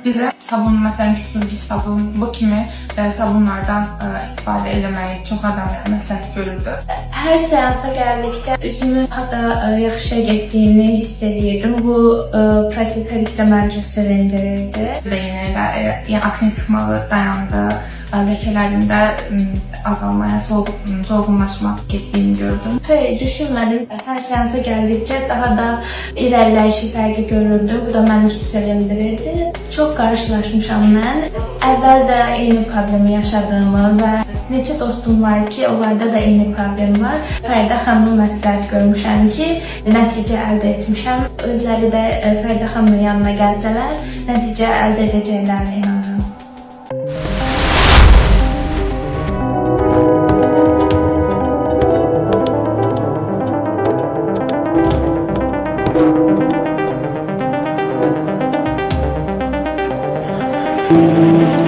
Bizə sabun, məsələn, kütürgü sabun, bu kimi sabunlardan istifadə eləməyi çox adam məsləhət görürdü. Hər seansa gəldikcə üzümün daha yaxşıya getdiyini hiss edirdim. Bu proses təbii məni çox sevindirirdi. Yəni akne çıxmağı dayandı, ləkələrimdə azalmaya, solğunlaşmaq getdiyini gördüm. Xeyr, düşünmədim. Hər seansa gəldikcə daha da irəliləyişi fərqi görürdüm. Bu da məni çox sevindirirdi. Çox qarşılaşmışam mən. Əvvəl də eyni problemi yaşadığımı və neçə dostum var ki, onlarda da eyni problem var. Fərdə xanımı məsləhət görmüşəm ki, nəticə əldə etmişəm. Özləri də Fərdə xanımın yanına gəlsələr, nəticə əldə edəcəklərinə inanıram. Thank you.